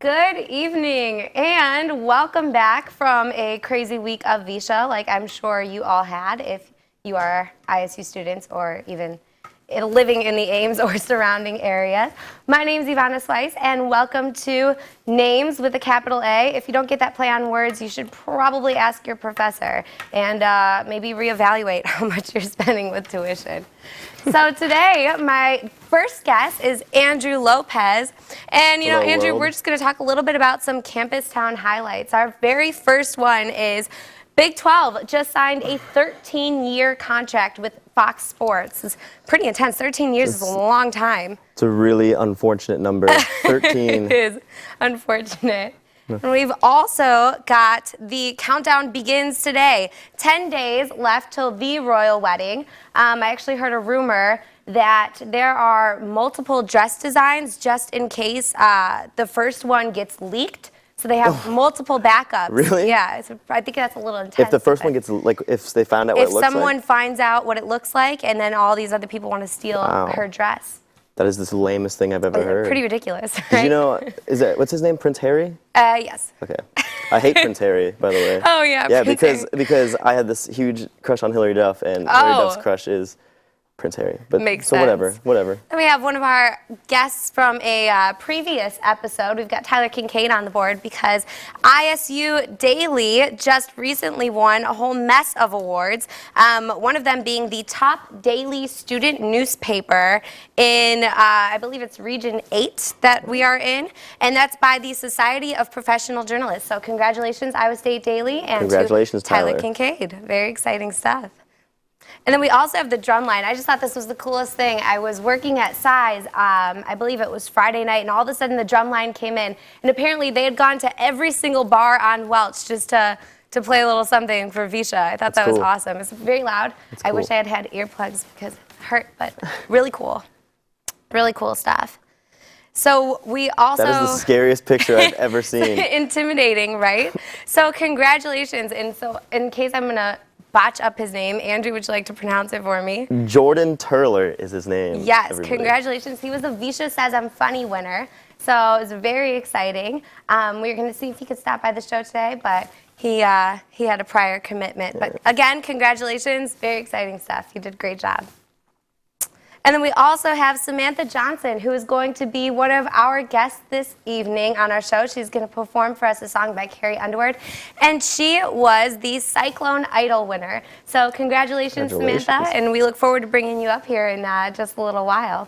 Good evening and welcome back from a crazy week of Visha, like I'm sure you all had if you are ISU students or even living in the Ames or surrounding areas. My name is Evonna Sweis and welcome to Names with a capital A. If you don't get that play on words, you should probably ask your professor and maybe reevaluate how much you're spending with tuition. So today, my first guest is Andrew Lopez. And you know, Hello, Andrew, world. we're just going to talk a little bit about some campus town highlights. Our very first one is Big 12 just signed a 13-year contract with Fox Sports. It's pretty intense. 13 years is a long time. It's a really unfortunate number. 13. It is unfortunate. And we've also got the countdown begins today. 10 days left till the royal wedding. I actually heard a rumor that there are multiple dress designs just in case the first one gets leaked. So they have multiple backups. Really? Yeah, I think that's a little intense. If the first one gets, like, if they found out what it looks like? If someone finds out what it looks like and then all these other people want to steal her dress. That is the lamest thing I've ever heard. Pretty ridiculous, right? Did you know, what's his name, Prince Harry? Yes. Okay. I hate Prince Harry, by the way. Oh, yeah, Yeah, Prince because I had this huge crush on Hillary Duff, and Hillary Duff's crush is Prince Harry. But Makes so sense. whatever. And we have one of our guests from a previous episode. We've got Tyler Kincaid on the board because ISU Daily just recently won a whole mess of awards. One of them being the top daily student newspaper in, I believe it's Region 8 that we are in, and that's by the Society of Professional Journalists. So congratulations, Iowa State Daily, and Congratulations, to Tyler Tyler. Kincaid. Very exciting stuff. And then we also have the drum line. I just thought this was the coolest thing. I was working at Size, I believe it was Friday night, and all of a sudden the drum line came in. And apparently they had gone to every single bar on Welch just to play a little something for Visha. I thought that was awesome. It's very loud. I wish I had had earplugs because it hurt, but really cool. Really cool stuff. So we also... That is the scariest picture I've ever seen. Intimidating, right? So congratulations. And so in case I'm going to botch up his name, Andrew, would you like to pronounce it for me? Jordan Turler is his name. Yes, everybody. Congratulations. He was a Visha Says I'm Funny winner, so it was very exciting. We were going to see if he could stop by the show today, but he had a prior commitment. Yeah. But again, congratulations. Very exciting stuff. You did a great job. And then we also have Samantha Johnson, who is going to be one of our guests this evening on our show. She's going to perform for us a song by Carrie Underwood. And she was the Cyclone Idol winner. So congratulations, Samantha. And we look forward to bringing you up here in just a little while.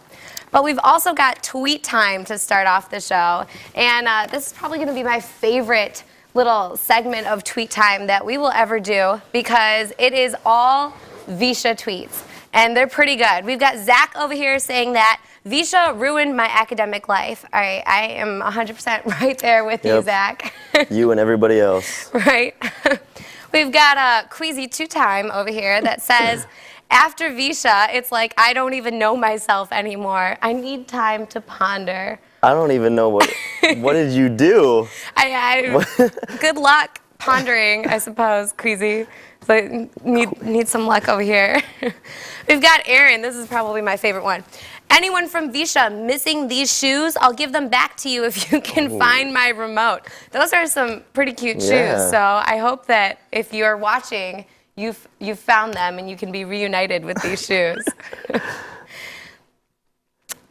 But we've also got tweet time to start off the show. And this is probably going to be my favorite little segment of tweet time that we will ever do because it is all Visha tweets. And they're pretty good. We've got Zach over here saying that Visha ruined my academic life. All right, I am 100% right there with you, Zach. You and everybody else. Right. We've got Queasy Two Time over here that says, after Visha, it's like I don't even know myself anymore. I need time to ponder. I don't even know what did you do? Good luck pondering, I suppose, Queasy. So need some luck over here. We've got Aaron. This is probably my favorite one. Anyone from Visha missing these shoes? I'll give them back to you if you can find my remote. Those are some pretty cute shoes. So I hope that if you're watching, you've found them and you can be reunited with these shoes.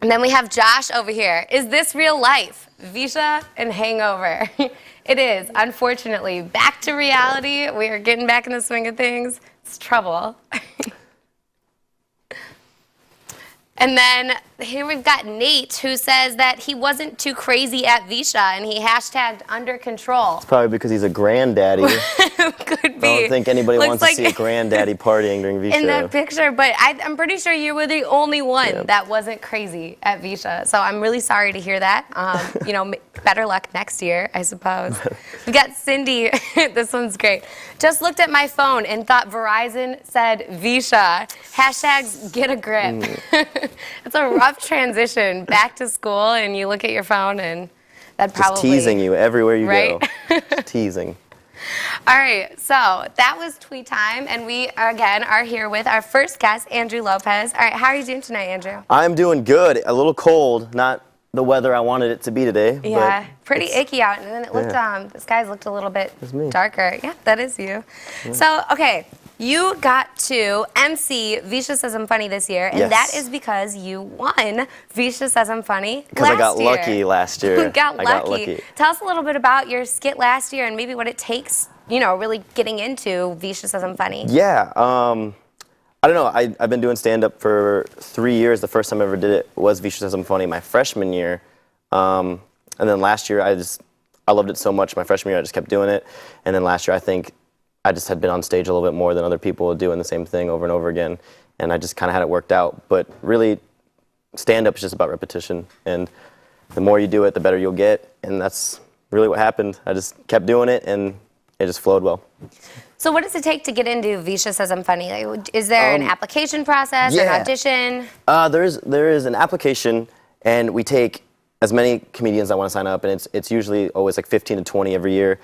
And then we have Josh over here. Is this real life? Visha and hangover. It is, unfortunately. Back to reality. We are getting back in the swing of things. It's trouble. And then here we've got Nate, who says that he wasn't too crazy at Visha, and he hashtagged under control. It's probably because he's a granddaddy. Could be. I don't think anybody wants to see a granddaddy partying during Visha. In that picture, but I'm pretty sure you were the only one that wasn't crazy at Visha. So I'm really sorry to hear that. You know, better luck next year, I suppose. We've got Cindy. This one's great. Just looked at my phone and thought Verizon said Visha. Hashtags get a grip. It's a rough transition back to school, and you look at your phone, and that probably... Just teasing you everywhere you go. Just teasing. All right, so that was tweet time, and we, again, are here with our first guest, Andrew Lopez. All right, how are you doing tonight, Andrew? I'm doing good. A little cold, not the weather I wanted it to be today. Yeah, but pretty icky out, and then it looked, the skies looked a little bit darker. Yeah, that is you. Yeah. So, okay, you got to MC Visha Says I'm Funny this year, and that is because you won Visha Says I'm Funny last year. Because I got lucky last year. You got lucky. Tell us a little bit about your skit last year and maybe what it takes, you know, really getting into Visha Says I'm Funny. Yeah, I don't know. I've been doing stand-up for 3 years. The first time I ever did it was Visha Says I'm Funny my freshman year. And then last year, I loved it so much. My freshman year, I just kept doing it. And then last year, I think I just had been on stage a little bit more than other people doing the same thing over and over again. And I just kind of had it worked out. But really, stand-up is just about repetition. And the more you do it, the better you'll get. And that's really what happened. I just kept doing it, and it just flowed well. So what does it take to get into Visha Says I'm Funny? Like, is there an application process, an audition? There is an application, and we take as many comedians that want to sign up, and it's usually always like 15 to 20 every year.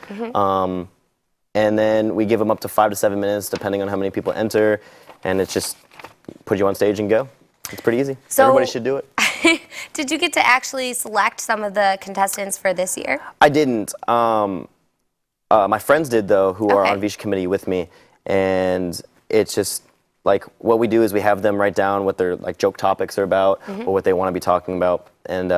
And then we give them up to 5 to 7 minutes, depending on how many people enter, and it's just put you on stage and go. It's pretty easy. So, everybody should do it. Did you get to actually select some of the contestants for this year? I didn't. My friends did, though, who are on Visha committee with me, and it's just like what we do is we have them write down what their like joke topics are about or what they want to be talking about, and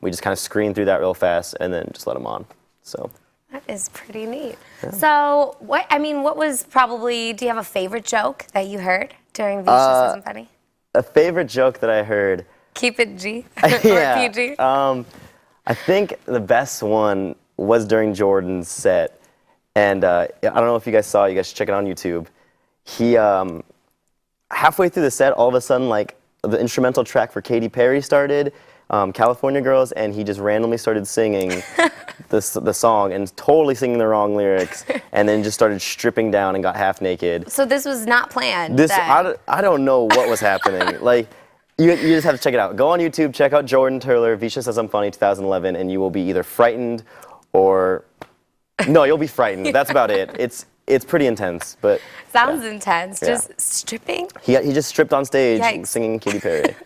we just kind of screen through that real fast and then just let them on. So that is pretty neat. Yeah. So what was probably? Do you have a favorite joke that you heard during Visha Says I'm Funny? A favorite joke that I heard. Keep it G yeah. or PG. I think the best one was during Jordan's set. And I don't know if you guys saw it. You guys should check it on YouTube. He, halfway through the set, all of a sudden, like, the instrumental track for Katy Perry started, California Girls, and he just randomly started singing the song and totally singing the wrong lyrics, and then just started stripping down and got half naked. So this was not planned? I don't know what was happening. Like, you just have to check it out. Go on YouTube, check out Jordan Turler, Visha Says I'm Funny 2011, and you will be either frightened or... No, you'll be frightened. That's about it. It's pretty intense, but... Sounds intense. Yeah. Just stripping? He just stripped on stage singing Katy Perry.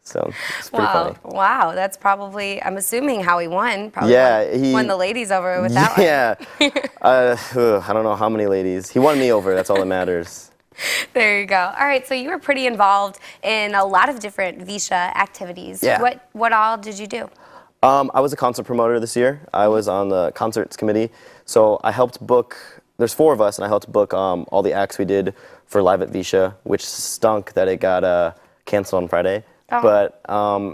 So, it's pretty funny. Wow, that's probably, I'm assuming, how he won. Probably he won the ladies over with that one. Yeah. I don't know how many ladies. He won me over. That's all that matters. There you go. All right, so you were pretty involved in a lot of different Visha activities. Yeah. What all did you do? I was a concert promoter this year. I was on the concerts committee. So I helped book, there's 4 of us, and I helped book all the acts we did for Live at Visha, which stunk that it got canceled on Friday. Oh. But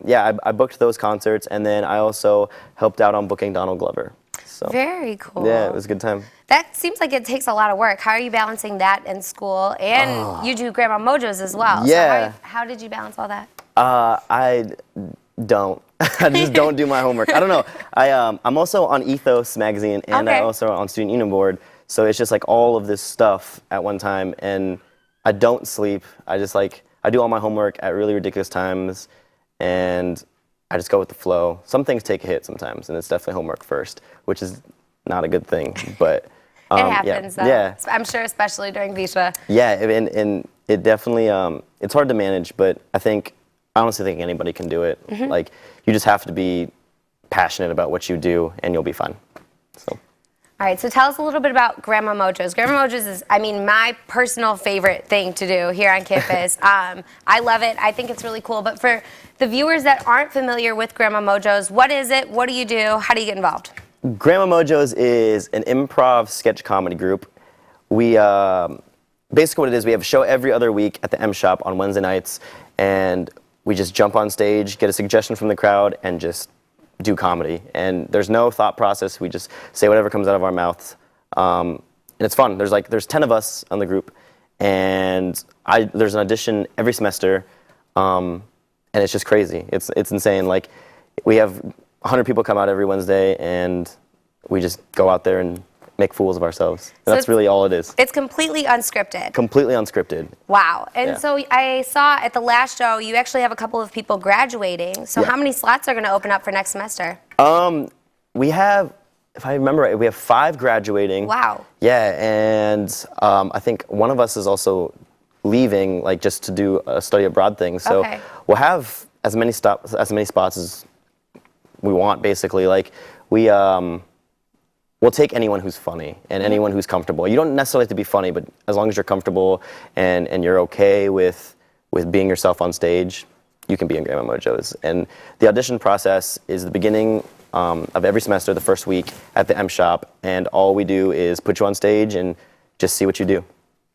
yeah, I booked those concerts, and then I also helped out on booking Donald Glover. So, very cool. Yeah, it was a good time. That seems like it takes a lot of work. How are you balancing that in school? And you do Grandma Mojo's as well. Yeah. So how did you balance all that? I don't. I just don't do my homework. I don't know. I'm also on Ethos magazine, and I also on Student Union Board. So it's just like all of this stuff at one time, and I don't sleep. I do all my homework at really ridiculous times, and I just go with the flow. Some things take a hit sometimes, and it's definitely homework first, which is not a good thing, but it happens. Yeah. I'm sure, especially during Visha. Yeah, and it definitely it's hard to manage, but I honestly think anybody can do it. Like, you just have to be passionate about what you do, and you'll be fine. So. All right, so tell us a little bit about Grandma Mojo's. Grandma Mojo's is, my personal favorite thing to do here on campus. I love it. I think it's really cool. But for the viewers that aren't familiar with Grandma Mojo's, what is it? What do you do? How do you get involved? Grandma Mojo's is an improv sketch comedy group. We basically what it is, we have a show every other week at the M Shop on Wednesday nights, and we just jump on stage, get a suggestion from the crowd, and just do comedy. And there's no thought process. We just say whatever comes out of our mouths. And it's fun. There's 10 of us on the group, and there's an audition every semester, and it's just crazy. It's insane. Like, we have 100 people come out every Wednesday, and we just go out there and make fools of ourselves. And that's really all it is. It's completely unscripted. Completely unscripted. Wow. And so I saw at the last show, you actually have a couple of people graduating. So how many slots are going to open up for next semester? We have, if I remember right, we have 5 graduating. Wow. Yeah, and I think one of us is also leaving, like, just to do a study abroad thing. So we'll have as many spots as we want, basically. Like, we'll take anyone who's funny and anyone who's comfortable. You don't necessarily have to be funny, but as long as you're comfortable and you're okay with being yourself on stage, you can be in Grandma Mojo's. And the audition process is the beginning of every semester, the first week at the M Shop, and all we do is put you on stage and just see what you do.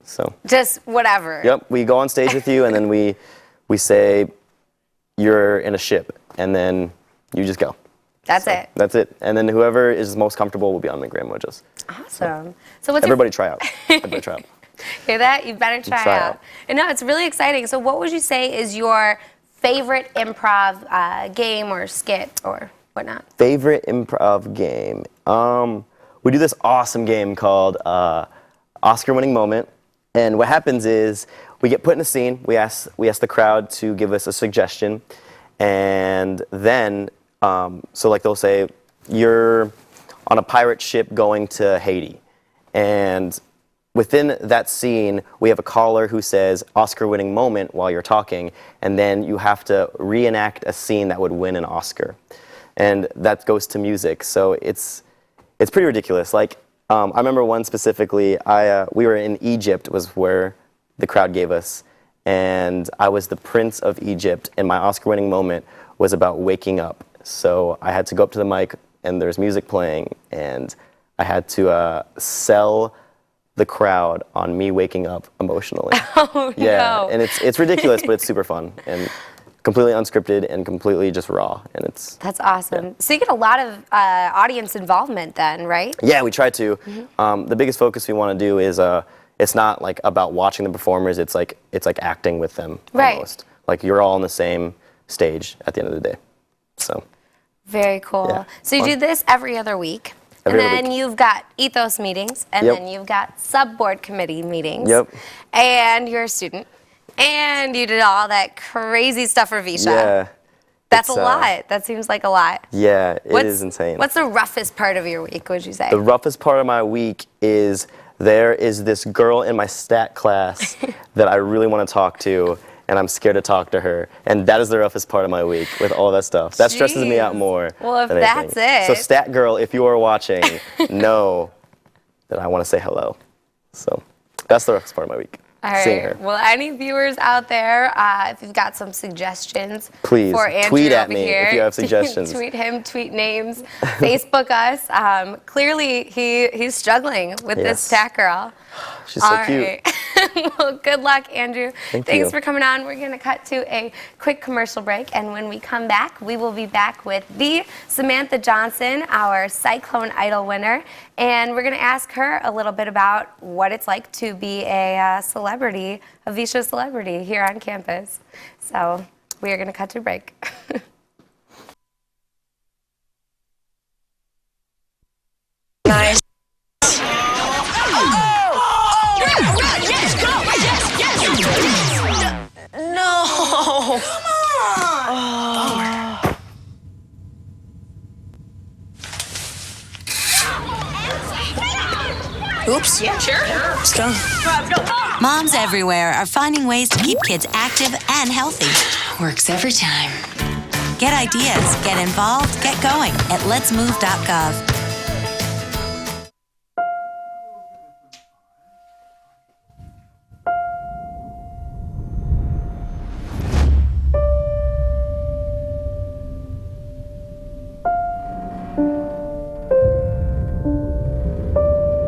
So just whatever. Yep, we go on stage with you, and then we say you're in a ship, and then you just go. That's it. That's it. And then whoever is most comfortable will be on the Grandma Mojo's. Awesome. So what's Everybody try out. Everybody try out. Hear that? You better try out. And no, it's really exciting. So what would you say is your favorite improv game or skit or whatnot? Favorite improv game? We do this awesome game called Oscar-winning moment. And what happens is we get put in a scene. We ask the crowd to give us a suggestion, and then so like they'll say you're on a pirate ship going to Haiti, and within that scene we have a caller who says Oscar-winning moment while you're talking, and then you have to reenact a scene that would win an Oscar, and that goes to music. So it's pretty ridiculous. Like. I remember one specifically, we were in Egypt, was where the crowd gave us, and I was the Prince of Egypt, and my Oscar-winning moment was about waking up. So I had to go up to the mic, and there's music playing, and I had to sell the crowd on me waking up emotionally. Oh, yeah, no. And it's ridiculous, but it's super fun. And completely unscripted and completely just raw, and it's... That's awesome. Yeah. So you get a lot of audience involvement then, right? Yeah, we try to. The biggest focus we want to do is it's not like about watching the performers. It's like acting with them almost. Like you're all on the same stage at the end of the day. So. Very cool. Yeah, so you do this every other week. And then you've got ethos meetings, and then you've got sub-board committee meetings. Yep. And you're a student. And you did all that crazy stuff for Visha. Yeah. That's a lot. That seems like a lot. Yeah, it is insane. What's the roughest part of your week, would you say? The roughest part of my week is there is this girl in my stat class that I really want to talk to, and I'm scared to talk to her. And that is the roughest part of my week with all that stuff. That stresses me out more. Well, if than that's anything. it. So stat girl, if you are watching, know that I want to say hello. So that's the roughest part of my week. All right. Well, any viewers out there, if you've got some suggestions please for Andrew tweet at over me here, if you have suggestions. Tweet him, tweet names, Facebook us. Clearly, he's struggling with this stat girl. She's so cute. Right. Well, good luck, Andrew. Thanks you. for coming on. We're going to cut to a quick commercial break, and when we come back, we will be back with the Samantha Johnson, our Cyclone Idol winner, and we're going to ask her a little bit about what it's like to be a celebrity, a Visha celebrity here on campus. So we are going to cut to a break. Nice. No! Come on! Oops. Yeah, sure. Let's go. Moms everywhere are finding ways to keep kids active and healthy. Works every time. Get ideas, get involved, get going at letsmove.gov.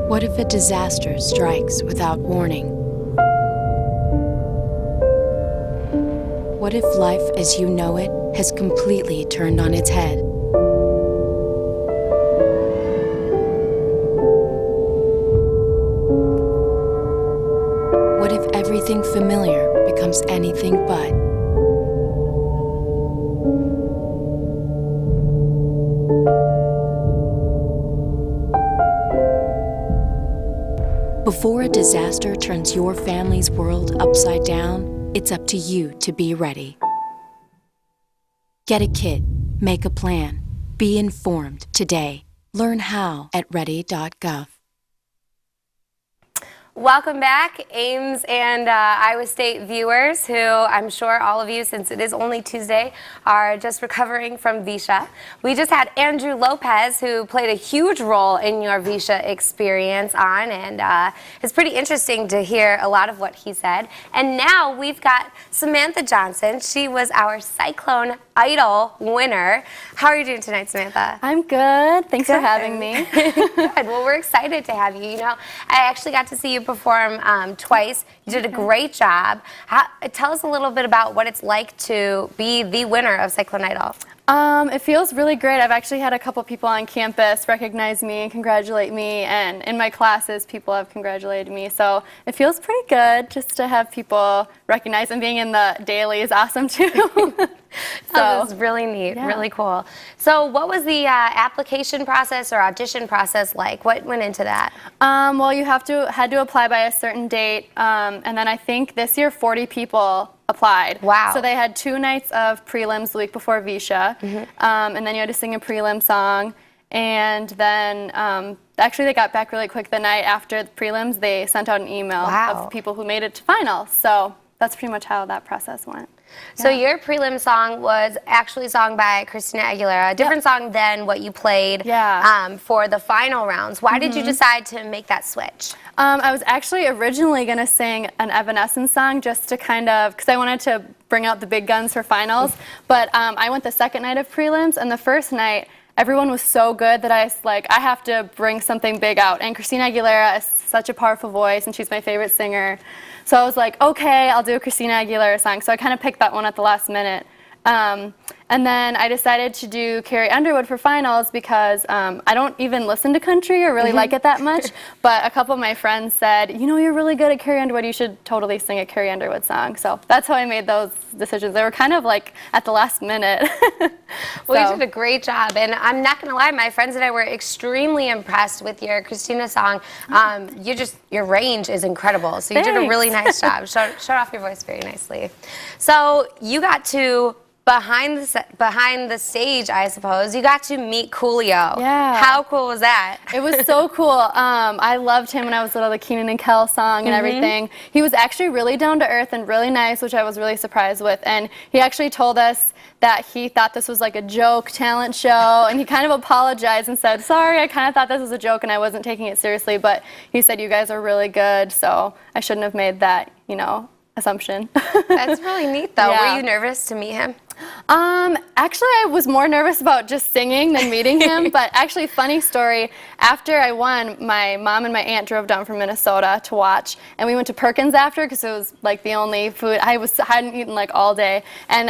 What if a disaster strikes without warning? What if life as you know it has completely turned on its head? What if everything familiar becomes anything but? Before a disaster turns your family's world upside down, it's up to you to be ready. Get a kit, make a plan, be informed today. Learn how at ready.gov. Welcome back, Ames and Iowa State viewers, who I'm sure all of you, since it is only Tuesday, are just recovering from Visha. We just had Andrew Lopez, who played a huge role in your Visha experience on, and it's pretty interesting to hear a lot of what he said. And now we've got Samantha Johnson. She was our Cyclone Idol winner. How are you doing tonight, Samantha? I'm good. Thanks for having me. Good. Well, we're excited to have you. You know, I actually got to see you perform twice. You did a great job. Tell us a little bit about what it's like to be the winner of Cyclone Idol. It feels really great. I've actually had a couple people on campus recognize me and congratulate me, and in my classes people have congratulated me, so it feels pretty good just to have people recognize, and being in the daily is awesome too. So it's really neat, really cool. So what was the application process or audition process like? What went into that? Well, you had to apply by a certain date, and then I think this year 40 people applied. Wow. So they had 2 nights of prelims the week before Visha, and then you had to sing a prelim song, and then actually they got back really quick the night after the prelims. They sent out an email of people who made it to finals. So that's pretty much how that process went. So your prelim song was actually sung by Christina Aguilera, a different song than what you played for the final rounds. Why did you decide to make that switch? I was actually originally going to sing an Evanescence song just to kind of, because I wanted to bring out the big guns for finals, but I went the second night of prelims, and the first night, everyone was so good that I was like, I have to bring something big out. And Christina Aguilera is such a powerful voice, and she's my favorite singer. So I was like, okay, I'll do a Christina Aguilera song. So I kind of picked that one at the last minute. And then I decided to do Carrie Underwood for finals because I don't even listen to country or really like it that much. But a couple of my friends said, you know, you're really good at Carrie Underwood. You should totally sing a Carrie Underwood song. So that's how I made those decisions. They were kind of like at the last minute. Well, you did a great job. And I'm not going to lie, my friends and I were extremely impressed with your Christina song. Your range is incredible. So you did a really nice job. Showed off your voice very nicely. So you got to behind the stage, I suppose, you got to meet Coolio. Yeah. How cool was that? It was so cool. I loved him when I was little, the Keenan and Kel song and everything. He was actually really down to earth and really nice, which I was really surprised with. And he actually told us that he thought this was like a joke talent show, and he kind of apologized and said, sorry, I kind of thought this was a joke and I wasn't taking it seriously, but he said you guys are really good, so I shouldn't have made that, you know, assumption. That's really neat, though. Yeah. Were you nervous to meet him? Actually, I was more nervous about just singing than meeting him, but actually, funny story, after I won, my mom and my aunt drove down from Minnesota to watch, and we went to Perkins after, because it was like the only food, I hadn't eaten like all day, and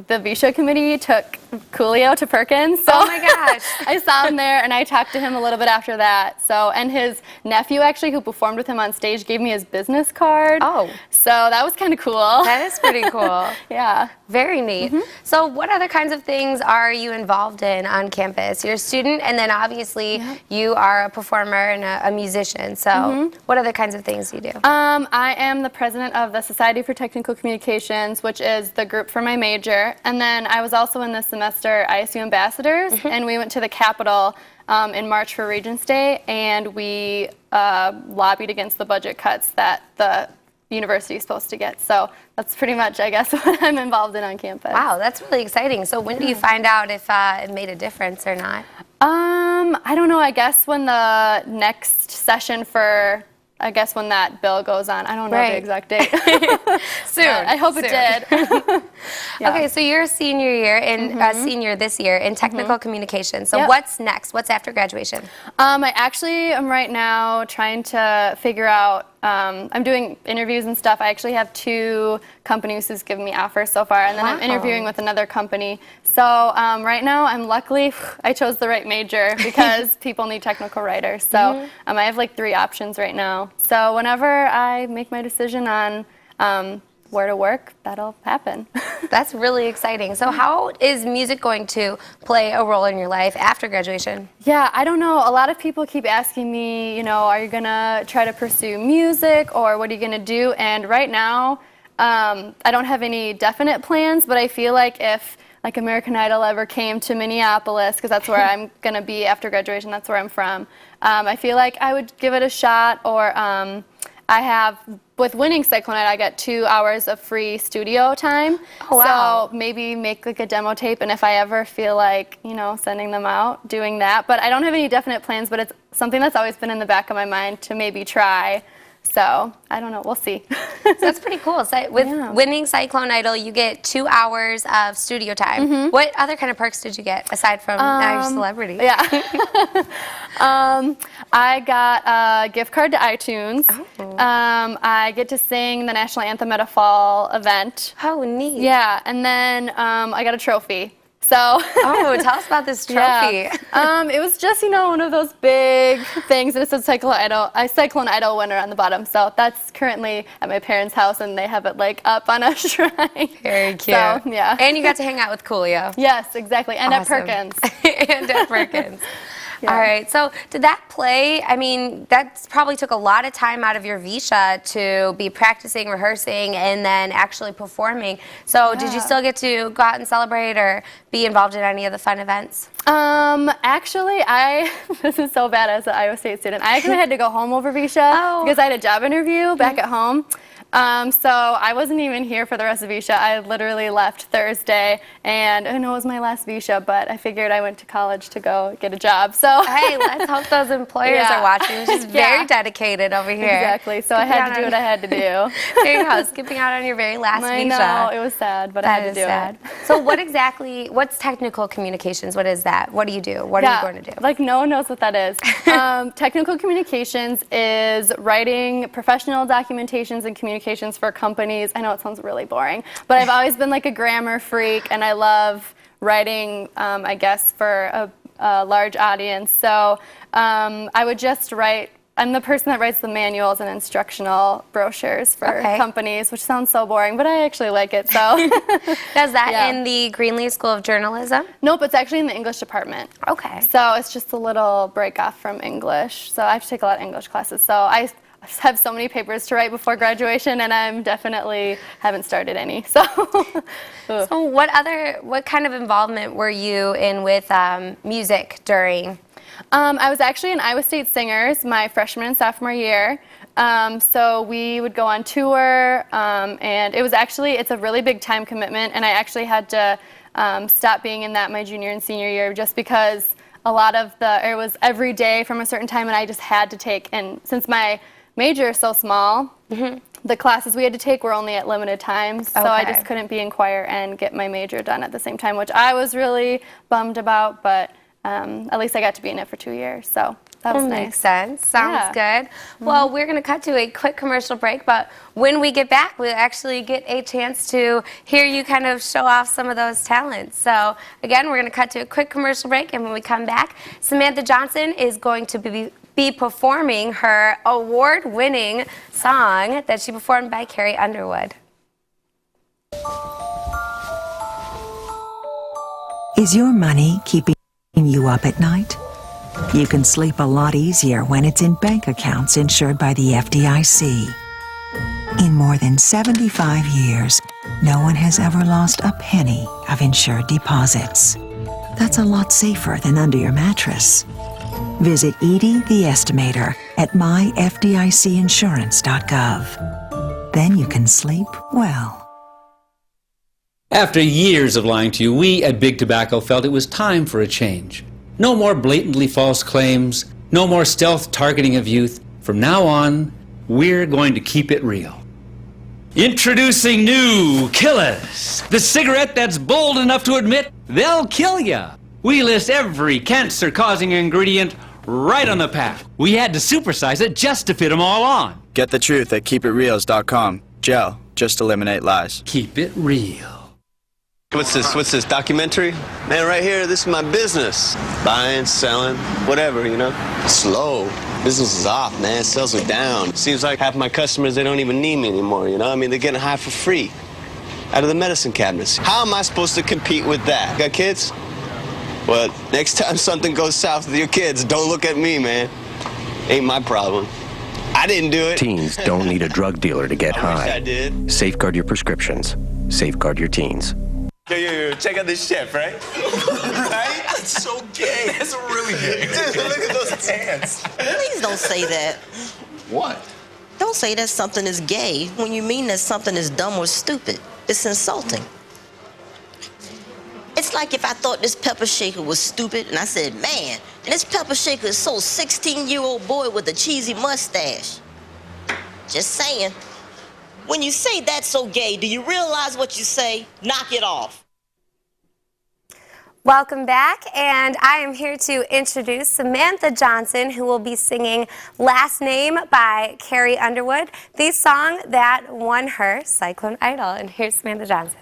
the Visha committee took Coolio to Perkins, so oh my gosh. I saw him there, and I talked to him a little bit after that, so, and his nephew actually, who performed with him on stage, gave me his business card. Oh. So that was kind of cool. That is pretty cool. Yeah. Very neat. So what other kinds of things are you involved in on campus? You're a student, and then obviously you are a performer and a musician. So what other kinds of things do you do? I am the president of the Society for Technical Communications, which is the group for my major. And then I was also in this semester ISU Ambassadors, and we went to the Capitol in March for Regents Day, and we lobbied against the budget cuts that the university is supposed to get. So that's pretty much, I guess, what I'm involved in on campus. Wow, that's really exciting. So when do you find out if it made a difference or not? I don't know, I guess when the next session for, I guess when that bill goes on. I don't know the exact date. Soon. I hope it did. Okay, so you're a senior year in senior this year in technical communications. So what's next? What's after graduation? I actually am right now trying to figure out, I'm doing interviews and stuff. I actually have 2 companies who's given me offers so far, and then I'm interviewing with another company. So right now, I'm luckily, I chose the right major because people need technical writers. So I have like 3 options right now. So whenever I make my decision on where to work, that'll happen. That's really exciting. So how is music going to play a role in your life after graduation? Yeah, I don't know. A lot of people keep asking me, you know, are you going to try to pursue music or what are you going to do? And right now, I don't have any definite plans, but I feel like if like American Idol ever came to Minneapolis, because that's where I'm going to be after graduation, that's where I'm from, I feel like I would give it a shot, or with winning Cyclonite, I get 2 hours of free studio time. Oh, wow. So maybe make like a demo tape, and if I ever feel like, sending them out, doing that. But I don't have any definite plans, but it's something that's always been in the back of my mind to maybe try. So I don't know, we'll see. So that's pretty cool. So with winning Cyclone Idol, you get 2 hours of studio time. What other kind of perks did you get aside from now you're a celebrity? Yeah. I got a gift card to iTunes. Oh. I get to sing the national anthem at a fall event. Oh, neat. Yeah, and then I got a trophy. So. Oh, tell us about this trophy. Yeah. It was just, one of those big things, and it says Cyclone Idol winner on the bottom. So that's currently at my parents' house, and they have it like up on a shrine. Very cute. So, yeah. And you got to hang out with Coolio. Yes, exactly. And Awesome. at Perkins. And at Perkins. Yeah. All right, so did that play, that probably took a lot of time out of your Visha to be practicing, rehearsing, and then actually performing. So did you still get to go out and celebrate or be involved in any of the fun events? Actually, this is so bad as an Iowa State student. I actually had to go home over Visha because I had a job interview back at home. So I wasn't even here for the rest of Visha. I literally left Thursday, and I know it was my last Visha, but I figured I went to college to go get a job. So hey, let's hope those employers are watching. She's very dedicated over here. Exactly. So I had to do what I had to do. There you go, skipping out on your very last Visha. I know, it was sad, but I had to do it. So what's technical communications? What is that? What do you do? What are you going to do? Like, no one knows what that is. Technical communications is writing professional documentations and communications for companies. I know it sounds really boring, but I've always been like a grammar freak, and I love writing, I guess, for a large audience. So I would just write. I'm the person that writes the manuals and instructional brochures for companies, which sounds so boring, but I actually like it. So does that in the Greenlee School of Journalism? Nope, it's actually in the English department. Okay. So it's just a little break off from English. So I have to take a lot of English classes. So I have so many papers to write before graduation, and I'm definitely haven't started any. So, so what kind of involvement were you in with music during? I was actually in Iowa State Singers my freshman and sophomore year. So we would go on tour, and it's a really big time commitment, and I actually had to stop being in that my junior and senior year just because a lot of it was every day from a certain time, and I just had to take, and since my major is so small, the classes we had to take were only at limited times, so I just couldn't be in choir and get my major done at the same time, which I was really bummed about, but at least I got to be in it for 2 years, so that was nice. Makes sense. Sounds good. Well, we're going to cut to a quick commercial break, but when we get back, we'll actually get a chance to hear you kind of show off some of those talents. So again, we're going to cut to a quick commercial break, and when we come back, Samantha Johnson is going to be performing her award-winning song that she performed by Carrie Underwood. Is your money keeping you up at night? You can sleep a lot easier when it's in bank accounts insured by the FDIC. In more than 75 years, no one has ever lost a penny of insured deposits. That's a lot safer than under your mattress. Visit Edie the Estimator at myfdicinsurance.gov. Then you can sleep well. After years of lying to you, we at Big Tobacco felt it was time for a change. No more blatantly false claims, no more stealth targeting of youth. From now on, we're going to keep it real. Introducing new Killers, the cigarette that's bold enough to admit they'll kill ya. We list every cancer-causing ingredient right on the pack. We had to supersize it just to fit them all on. Get the truth at keepitreals.com. Gel, just eliminate lies. Keep it real. What's this, documentary? Man, right here, this is my business. Buying, selling, whatever, Slow. Business is off, man. Sales are down. Seems like half my customers, they don't even need me anymore, they're getting high for free out of the medicine cabinets. How am I supposed to compete with that? Got kids? Well, next time something goes south with your kids, don't look at me, man. Ain't my problem. I didn't do it. Teens don't need a drug dealer to get high. Wish I did. Safeguard your prescriptions. Safeguard your teens. Yo, check out this chef, right? Right? That's so gay. That's really gay. Dude, look at those pants. Please don't say that. What? Don't say that something is gay when you mean that something is dumb or stupid. It's insulting. It's like if I thought this pepper shaker was stupid and I said, man, this pepper shaker is so 16-year-old boy with a cheesy mustache. Just saying. When you say that's so gay, do you realize what you say? Knock it off. Welcome back, and I am here to introduce Samantha Johnson, who will be singing Last Name by Carrie Underwood, the song that won her Cyclone Idol. And here's Samantha Johnson.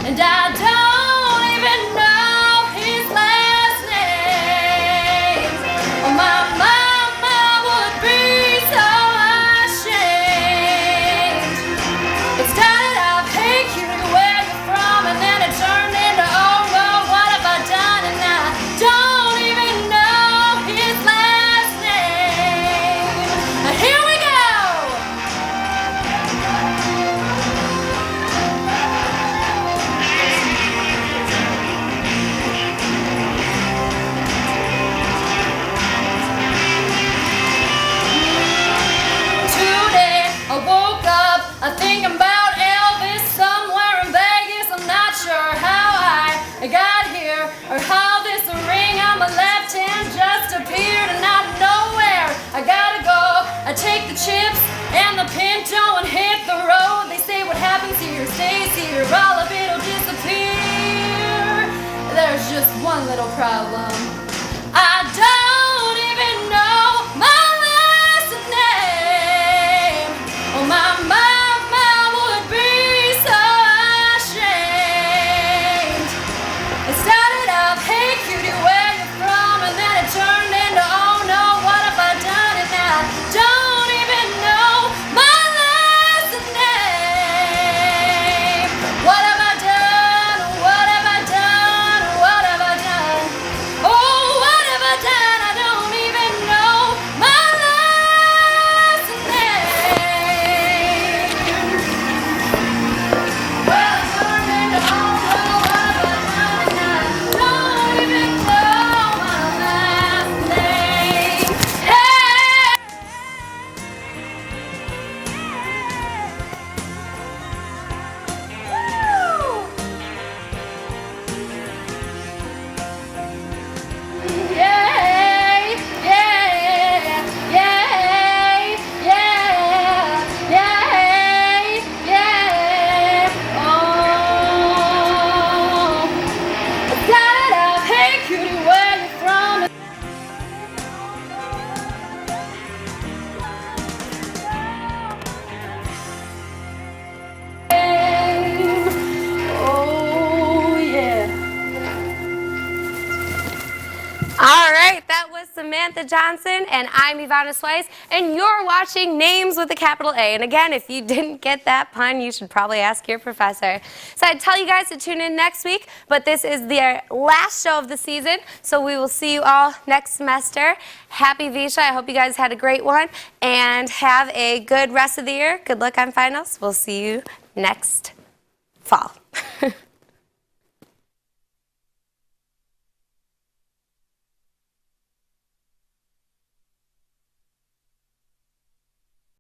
And I don't even know his last name. Oh, my mama would be so ashamed. It started off, hey cutie, where you from? And then it turned into, oh no, what have I done? And I don't even know his last name. Here we go. I woke up, I think about Elvis somewhere in Vegas. I'm not sure how I got here or how this ring on my left hand just appeared and out of nowhere. I gotta go, I take the chips and the Pinto and hit the road. They say what happens here stays here, all of it'll disappear. There's just one little problem. I don't even know my last name. Oh, my mama would be so ashamed. It started off, hey cutie, where you from? And then it turned into, oh no, what have I done? And I don't even know my last name. What have I done? What have I done? What have I done? Oh, what have I done? I don't even know my last name. Well, it turned into, oh no, what have I done? And I don't even know my last name. Hey! Woo! Yay! Yeah! Yay! Yeah! Yay! Yeah! Oh! Got it up, hey cutie, where you from? Oh yeah. All right, that was Samantha Johnson, and I'm Evonna Sweis, and you're watching Names with a capital A. And again, if you didn't get that pun, you should probably ask your professor. So I'd tell you guys to tune in next week, but this is the last show of the season, so we will see you all next semester. Happy Visha. I hope you guys had a great one, and have a good rest of the year. Good luck on finals. We'll see you next fall.